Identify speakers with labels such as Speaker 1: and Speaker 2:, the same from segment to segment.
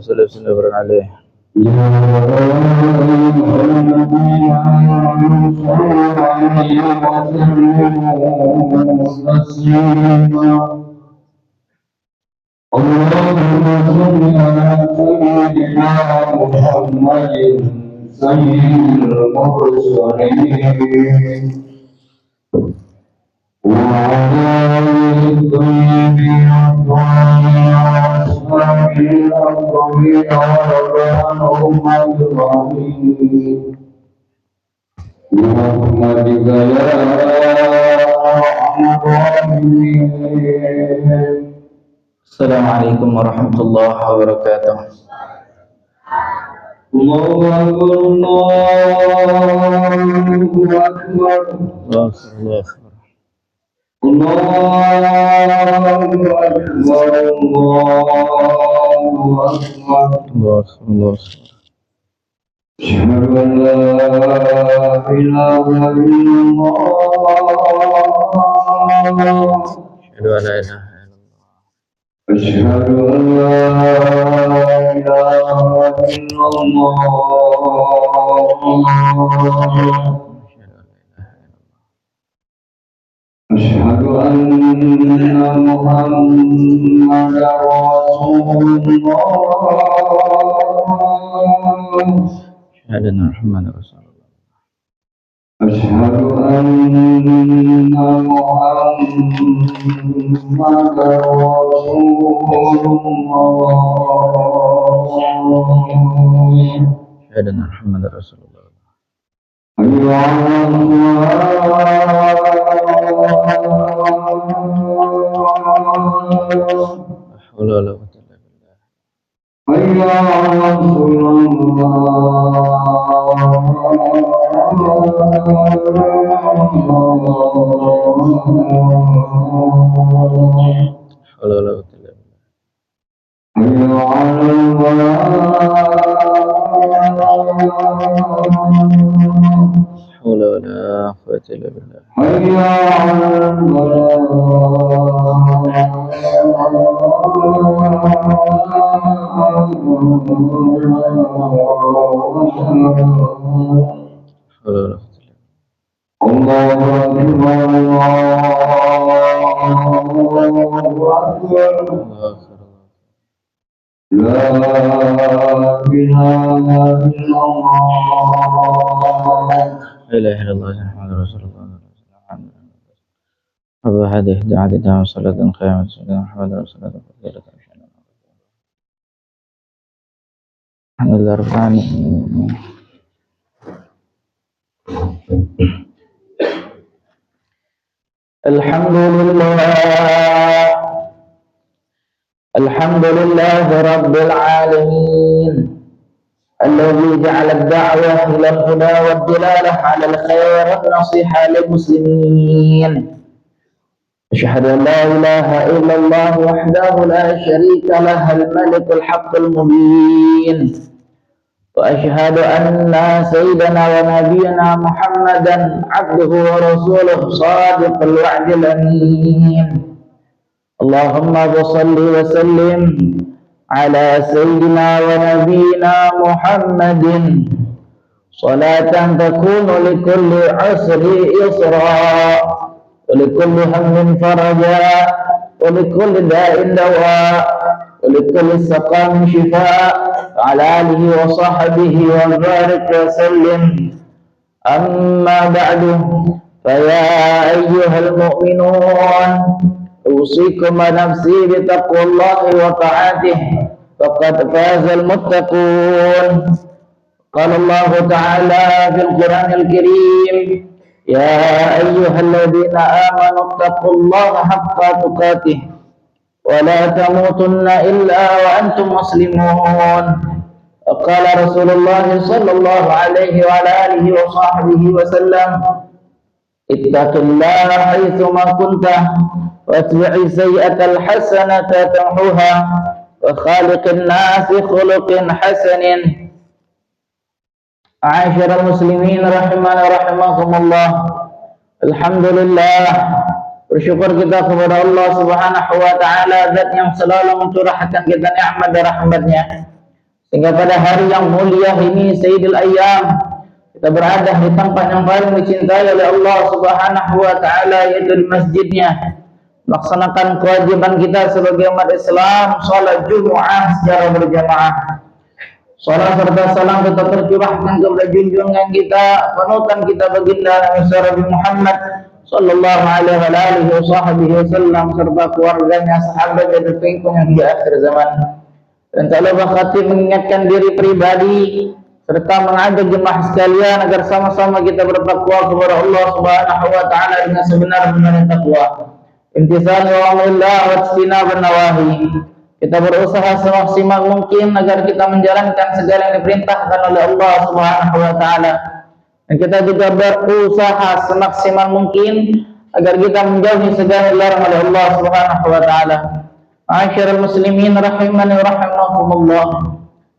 Speaker 1: صل وسلم وبارك عليه.
Speaker 2: اللهم صل على سيدنا محمد سيد المرسلين وعلى آله الطيبين الطاهرين وأصحابه الأكرمين ورضوانهم أجمعين برحمتك يا أرحم الراحمين.
Speaker 1: Assalamualaikum warahmatullahi wabarakatuh.
Speaker 2: Allahu Akbar, Allahu Akbar. أشهد أن لا إله إلا الله. أشهد أن لا إله إلا الله. أشهد أن محمدا رسول الله.
Speaker 1: أشهد أن محمدا رسول الله.
Speaker 2: أشهد أن محمدا رسول الله.
Speaker 1: أشهد أن محمدا رسول الله.
Speaker 2: حي على الصلاة.
Speaker 1: لا حول ولا قوة إلا بالله.
Speaker 2: حي على
Speaker 1: حول ولا قوة إلا بالله.
Speaker 2: حي على
Speaker 1: حول ولا قوة إلا بالله.
Speaker 2: حي لا إله إلا الله.
Speaker 1: لا إله إلا الله محمد رسول الله. رب هذه دعاء صلاة قيامة سيدنا محمد رسول الله. الحمد لله رب العالمين.
Speaker 3: الحمد لله رب العالمين الذي جعل الدعوة إلى الهدى والدلالة على الخير والنصيحة للمسلمين. أشهد أن لا إله إلا الله وحده لا شريك له الملك الحق المبين، وأشهد أن سيدنا ونبينا محمدا عبده ورسوله صادق الوعد الأمين. اللهم صل وسلم على سيدنا ونبينا محمد صلاة تكون لكل عسر يسرا ولكل هم فرجا ولكل داء دواء ولكل سقام شفاء على آله وصحبه وبارك وسلم. أما بعد، فيا أيها المؤمنون، أوصيكم ونفسي بتقوى الله وطاعته، فقد فاز المتقون. قال الله تعالى في القرآن الكريم: يا أيها الذين آمنوا اتقوا الله حق تقاته ولا تموتن إلا وأنتم مسلمون. وقال رسول الله صلى الله عليه وعلى آله وصحبه وسلم: اتق الله حيثما كنت واتبع السيئة الحسنة تمحوها وخالق الناس خلق حسن. معاشر المسlimin rahimani rahimakumullah. Alhamdulillah, bersyukur kita kepada Allah Subhanahu wa taala, zat yang selalu mencurahkan kita nikmat dan rahmat-Nya. sehingga pada hari yang mulia ini, Sayyidul Ayyam, kita berada di tempat yang paling dicintai oleh Allah Subhanahu wa Ta'ala, yaitu di masjidnya, melaksanakan kewajiban kita sebagai umat Islam, sholat Jumu'ah secara berjamaah. Salam serta salam tetap tercurahkan kepada junjungan kita, panutan kita baginda Nabi Muhammad sallallahu alaihi wasallam serta keluarganya, sahabat dan pengikut yang di akhir zaman. Dan tak lupa khatib mengingatkan diri pribadi serta mengajak jemaah sekalian agar sama-sama kita bertakwa kepada Allah Subhanahu wa Ta'ala dengan sebenar-benarnya takwa. Imtithal awamirillah wa ijtinabun nawahi. Kita berusaha semaksimal mungkin agar kita menjalankan segala yang diperintahkan oleh Allah Subhanahu wa Ta'ala. Dan kita juga berusaha semaksimal mungkin agar kita menjauhi segala yang dilarang oleh Allah Subhanahu wa Ta'ala. Ma'asyiral muslimin rahimani wa rahimakumullah.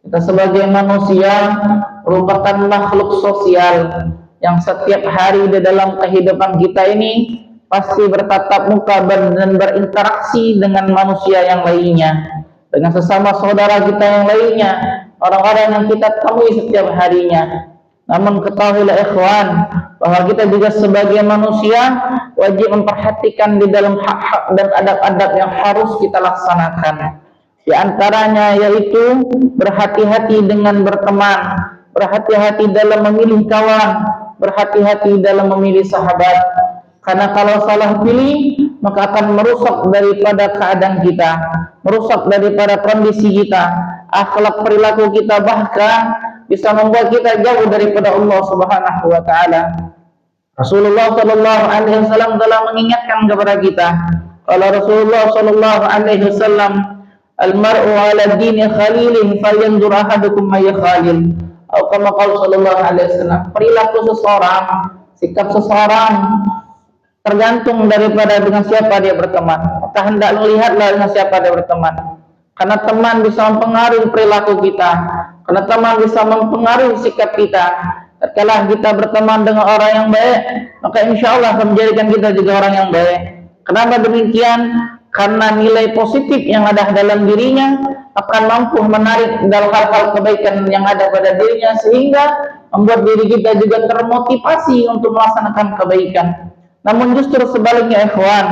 Speaker 3: Kita sebagai manusia merupakan makhluk sosial yang setiap hari di dalam kehidupan kita ini pasti bertatap muka dan berinteraksi dengan manusia yang lainnya, dengan sesama saudara kita yang lainnya, orang-orang yang kita temui setiap harinya. Namun ketahuilah ikhwan, bahwa kita juga sebagai manusia wajib memperhatikan di dalam hak-hak dan adab-adab yang harus kita laksanakan. Di antaranya yaitu berhati-hati dengan berteman, berhati-hati dalam memilih kawan, berhati-hati dalam memilih sahabat. Karena kalau salah pilih, maka akan merusak daripada keadaan kita, merusak daripada kondisi kita, akhlak perilaku kita, bahkan bisa membuat kita jauh daripada Allah Subhanahu wa Ta'ala. Rasulullah sallallahu alaihi wasallam telah mengingatkan kepada kita. Kalau Rasulullah sallallahu alaihi wasallam, al-mar'u 'ala dini khalilin falyanzur ahadukum may khalil. Atau kama qala sallallahu alaihi wasallam, perilaku seseorang, sikap seseorang tergantung daripada dengan siapa dia berteman. Maka hendak melihatlah dengan siapa dia berteman. Karena teman bisa mempengaruhi perilaku kita, karena teman bisa mempengaruhi sikap kita. Tatkala kita berteman dengan orang yang baik, maka insya Allah akan menjadikan kita juga orang yang baik. Kenapa demikian? Karena nilai positif yang ada dalam dirinya akan mampu menarik dalam hal-hal kebaikan yang ada pada dirinya, sehingga membuat diri kita juga termotivasi untuk melaksanakan kebaikan. Namun justru sebaliknya ikhwan,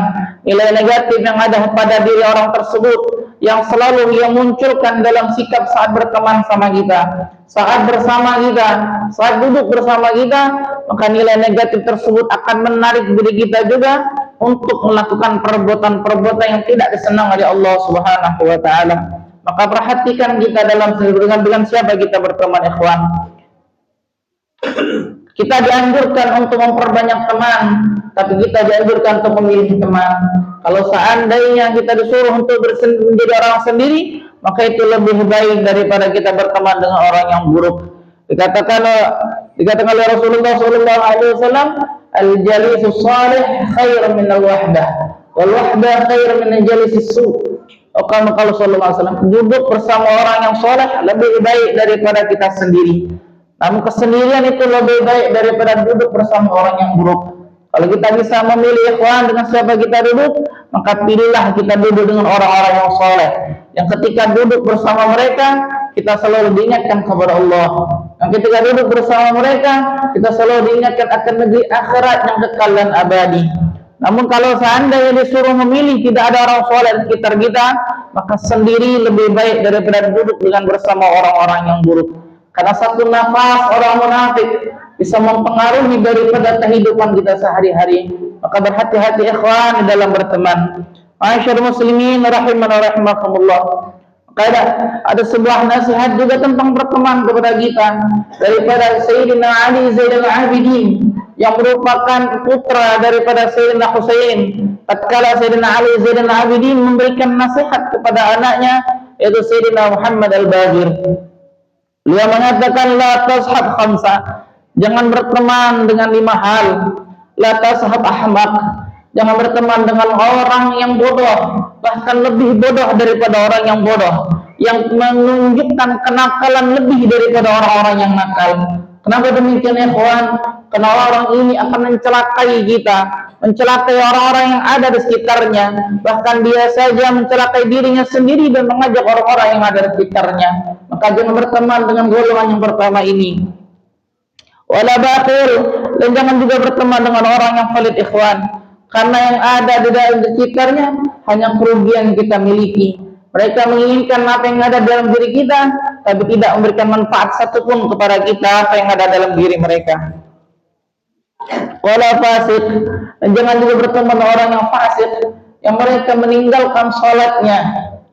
Speaker 3: nilai negatif yang ada pada diri orang tersebut yang selalu ia munculkan dalam sikap saat berteman sama kita, saat bersama kita, saat duduk bersama kita, maka nilai negatif tersebut akan menarik diri kita juga untuk melakukan perbuatan-perbuatan yang tidak disenang oleh Allah Subhanahu wa Ta'ala. Maka perhatikan kita dalam dengan siapa kita berteman ikhwan. Kita dianjurkan untuk memperbanyak teman, tapi kita dianjurkan untuk memilih teman. Kalau seandainya kita disuruh untuk menjadi orang sendiri, maka itu lebih baik daripada kita berteman dengan orang yang buruk. Dikatakan oleh Rasulullah SAW, al-jalisus salih khair min al-wahdah, wal wahdah khair min al-jalisis su'. Kalau Sallallahu Alaihi Wasallam, duduk bersama orang yang saleh lebih baik daripada kita sendiri. Namun kesendirian itu lebih baik daripada duduk bersama orang yang buruk. Kalau kita bisa memilih ikhwan dengan siapa kita duduk, maka pilihlah kita duduk dengan orang-orang yang soleh, yang ketika duduk bersama mereka kita selalu diingatkan kepada Allah, yang ketika duduk bersama mereka kita selalu diingatkan akan negeri akhirat yang kekal dan abadi. Namun kalau seandainya disuruh memilih tidak ada orang soleh di sekitar kita, maka sendiri lebih baik daripada duduk dengan bersama orang-orang yang buruk. Karena satu nafas orang munafik bisa mempengaruhi daripada kehidupan kita sehari-hari. Maka berhati-hati ikhwan di dalam berteman. Ma'asyiral muslimin rahiman wa rahimakumullah. Ada sebuah nasihat juga tentang berteman kepada kita daripada Sayyidina Ali Zainal Abidin yang merupakan putra daripada Sayyidina Husain. Tatkala Sayyidina Ali Zainal Abidin memberikan nasihat kepada anaknya, yaitu Sayyidina Muhammad Al-Baqir. Beliau mengatakan la tashab khamsa, jangan berteman dengan 5 hal. La tashab ahmaq, jangan berteman dengan orang yang bodoh, bahkan lebih bodoh daripada orang yang bodoh, yang menunjukkan kenakalan lebih daripada orang-orang yang nakal. Kenapa demikian ikhwan? Karena orang ini akan mencelakai kita, mencelakai orang-orang yang ada di sekitarnya, bahkan dia saja mencelakai dirinya sendiri dan mengajak orang-orang yang ada di sekitarnya. Maka jangan berteman dengan golongan yang pertama ini. Wala batil, dan jangan juga berteman dengan orang yang pelit, ikhwan, karena yang ada di dalam sekitarnya hanya kerugian yang kita miliki. Mereka menginginkan apa yang ada dalam diri kita, tapi tidak memberikan manfaat satupun kepada kita apa yang ada dalam diri mereka. Wala fasik, dan jangan juga berteman dengan orang yang fasik, yang mereka meninggalkan sholatnya.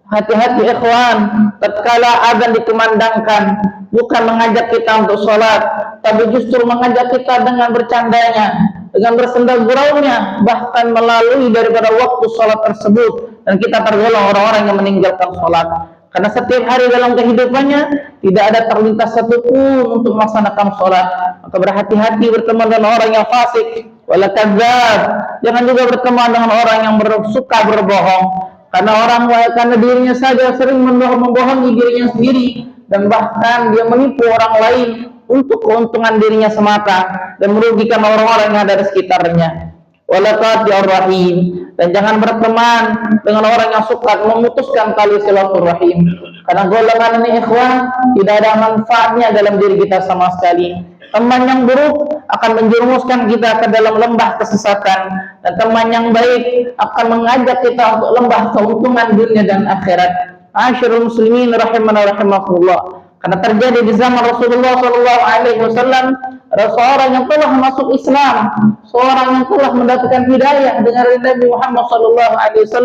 Speaker 3: Hati-hati ikhwan, tatkala azan dikumandangkan, bukan mengajak kita untuk sholat, tapi justru mengajak kita dengan bercandanya, dengan bersenda guraunya, bahkan melalui daripada waktu sholat tersebut, dan kita tergolong orang-orang yang meninggalkan sholat. Karena setiap hari dalam kehidupannya tidak ada terlintas satupun untuk melaksanakan sholat. Maka berhati-hati berteman dengan orang yang fasik. Wala kadzdzab, jangan juga berteman dengan orang yang suka berbohong. Karena dirinya saja sering membohongi dirinya sendiri, dan bahkan dia menipu orang lain untuk keuntungan dirinya semata dan merugikan orang-orang yang ada di sekitarnya. Wala qati'ur rahim, dan jangan berteman dengan orang yang suka memutuskan tali silaturahim. Karena golongan ini ikhwan tidak ada manfaatnya dalam diri kita sama sekali. Teman yang buruk akan menjerumuskan kita ke dalam lembah kesesatan, dan teman yang baik akan mengajak kita untuk lembah keuntungan dunia dan akhirat. Ma'asyiral muslimin rahimana rahimakumullah. Karena terjadi di zaman Rasulullah SAW, ada seorang yang telah masuk Islam, seorang yang telah mendapatkan hidayah dengan Nabi Muhammad SAW,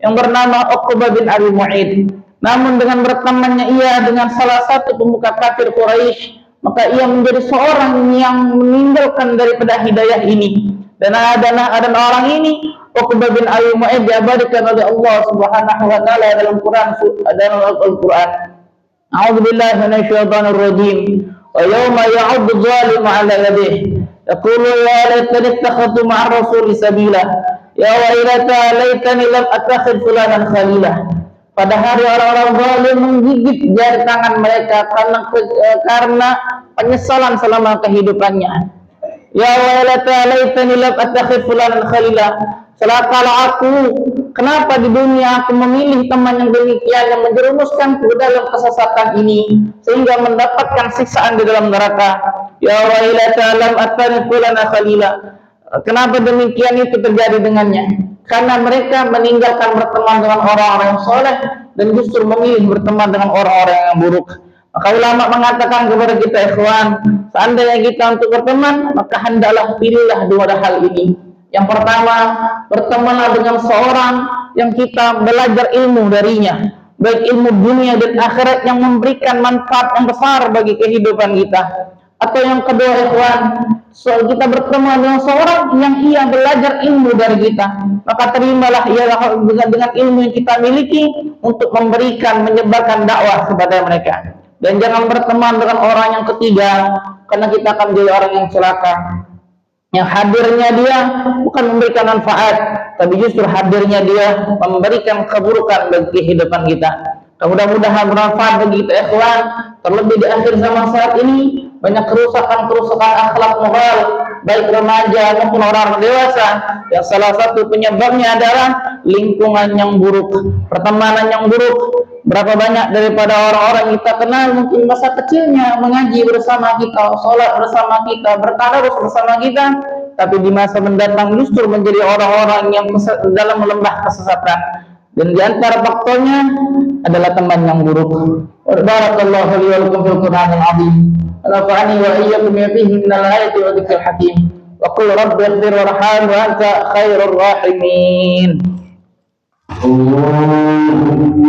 Speaker 3: yang bernama Uqbah bin Abi Mu'aid. Namun dengan bertemannya ia dengan salah satu pemuka kafir Quraisy, maka ia menjadi seorang yang meninggalkan daripada hidayah ini. Dan ada orang ini, Uqbah bin Abi Mu'aid, diabadikan oleh Allah Subhanahu wa taala dalam Al-Qur'an. A'udzu billahi minasyaitonir rajim. Wa yawma ya'uddu adh-dhalimu 'ala yadayhi yaqulu ya laitani ittakhadtu ma'a rasuli sabila ya wailata laitani lam attakhidh fulanan khalila. Pada hari orang-orang zalim menggigit jari tangan mereka karena penyesalan selama kehidupannya. Ya wailata laitani lam attakhidh fulanan khalila. Celakalah aku, kenapa di dunia aku memilih teman yang demikian, yang menjerumuskan ke dalam kesesatan ini sehingga mendapatkan siksaan di dalam neraka. Ya wailata lam attakhidh fulanan khalila. Kenapa demikian itu terjadi dengannya? Karena mereka meninggalkan berteman dengan orang-orang yang soleh dan justru memilih berteman dengan orang-orang yang buruk. Maka ulama mengatakan kepada kita, ikhwan, seandainya kita untuk berteman, maka hendaklah pilihlah dua hal ini. Yang pertama, bertemanlah dengan seorang yang kita belajar ilmu darinya, baik ilmu dunia dan akhirat yang memberikan manfaat yang besar bagi kehidupan kita. Atau yang kedua, ikhwan, kita berteman dengan seorang yang ia belajar ilmu dari kita, maka terimalah ia dengan ilmu yang kita miliki untuk memberikan, menyebarkan dakwah kepada mereka. Dan jangan berteman dengan orang yang ketiga, karena kita akan menjadi orang yang celaka. Yang hadirnya dia bukan memberikan manfaat, tapi justru hadirnya dia memberikan keburukan bagi kehidupan kita. Mudah-mudahan bermanfaat bagi kita, ikhwan. Terlebih di akhir zaman saat ini banyak kerusakan akhlak moral, baik remaja maupun orang dewasa, yang salah satu penyebabnya adalah lingkungan yang buruk, pertemanan yang buruk. Berapa banyak daripada orang-orang kita kenal mungkin masa kecilnya mengaji bersama kita, sholat bersama kita, bertadarus bersama kita, tapi di masa mendatang justru menjadi orang-orang yang dalam lembah kesesatan. Dan di antara faktornya adalah teman yang buruk. Barakallahu li wa lakum fil Qur'anil azim. Nafa'ani wa iyyakum fihi minal ayati wa dzikril hakim. Wa qul rabbi ighfir warham wa anta khairur rahimin.
Speaker 2: اللهم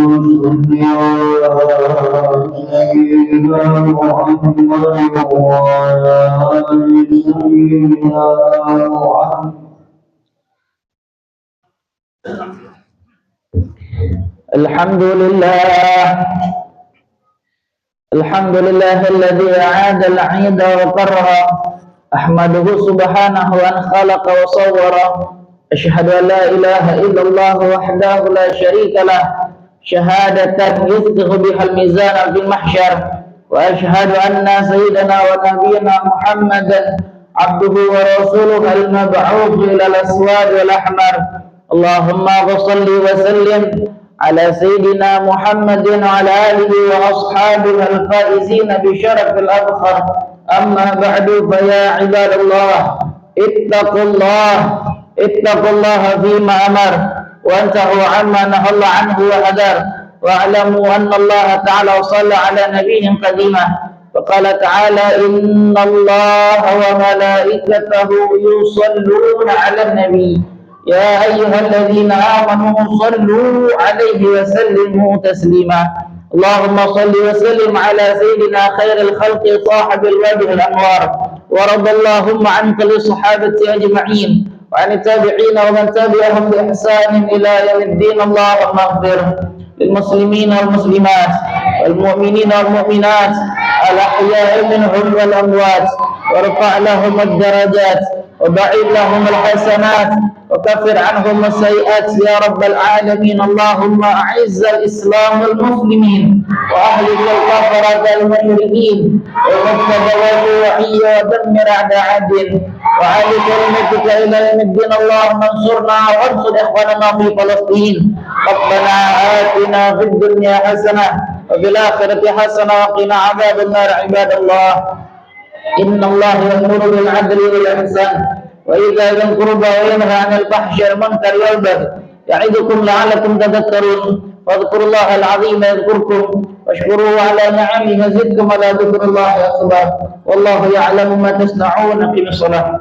Speaker 2: صل على سيدنا محمد وعلى آل سيدنا محمد.
Speaker 3: الحمد لله الذي أعاد العيد وكرر. أحمده سبحانه أن خلق وصور. أشهد أن لا إله إلا الله وحده لا شريك له شهادة يفتح بها الميزان في المحشر. وأشهد أن سيدنا ونبينا محمدا عبده ورسوله المبعوث إلى الأسواد والأحمر. اللهم صل وسلم على سيدنا محمد وعلى آله وأصحابه الفائزين بشرف الأبخر. أما بعد فيا عباد الله اتقوا الله فيما أمر وانتهوا عما نهى الله عنه وحذر. واعلموا أن الله تعالى صلى على نبيه قديما فقال تعالى إن الله وملائكته يصلون على النبي يا أيها الذين آمنوا صلوا عليه وسلموا تسليما. اللهم صل وسلم على سيدنا خير الخلق صاحب الوجه الأنوار. ورضى اللهم عن كل الصحابة أجمعين وعن التابعين ومن تبعهم بإحسان إلى يوم الدين. اللهم اغفر للمسلمين والمسلمات والمؤمنين والمؤمنات الأحياء منهم والأموات وارفع لهم الدرجات وبعد لهم الحسنات وكفر عنهم السيئات يا رب العالمين. اللهم أعز الإسلام والمسلمين وأهلك الكفرة المشركين والمبتدع والشيوعية ودمر أعداء الدين وعلي كلمتك إلى يوم الدين. اللهم انصرنا وانصر إخواننا في فلسطين. ربنا آتنا في الدنيا حسنة وفي الآخرة حسنة وقنا عذاب النار. عباد الله إن الله يأمر بالعدل والإحسان وإيتاء ذي القربى وينهى عن الفحشاء والمنكر والبغي يعظكم لعلكم تذكرون. واذكروا الله العظيم يذكركم واشكروه على نعمه يزدكم ولا ذكر الله أكبر والله يعلم ما تصنعون. في الصلاة.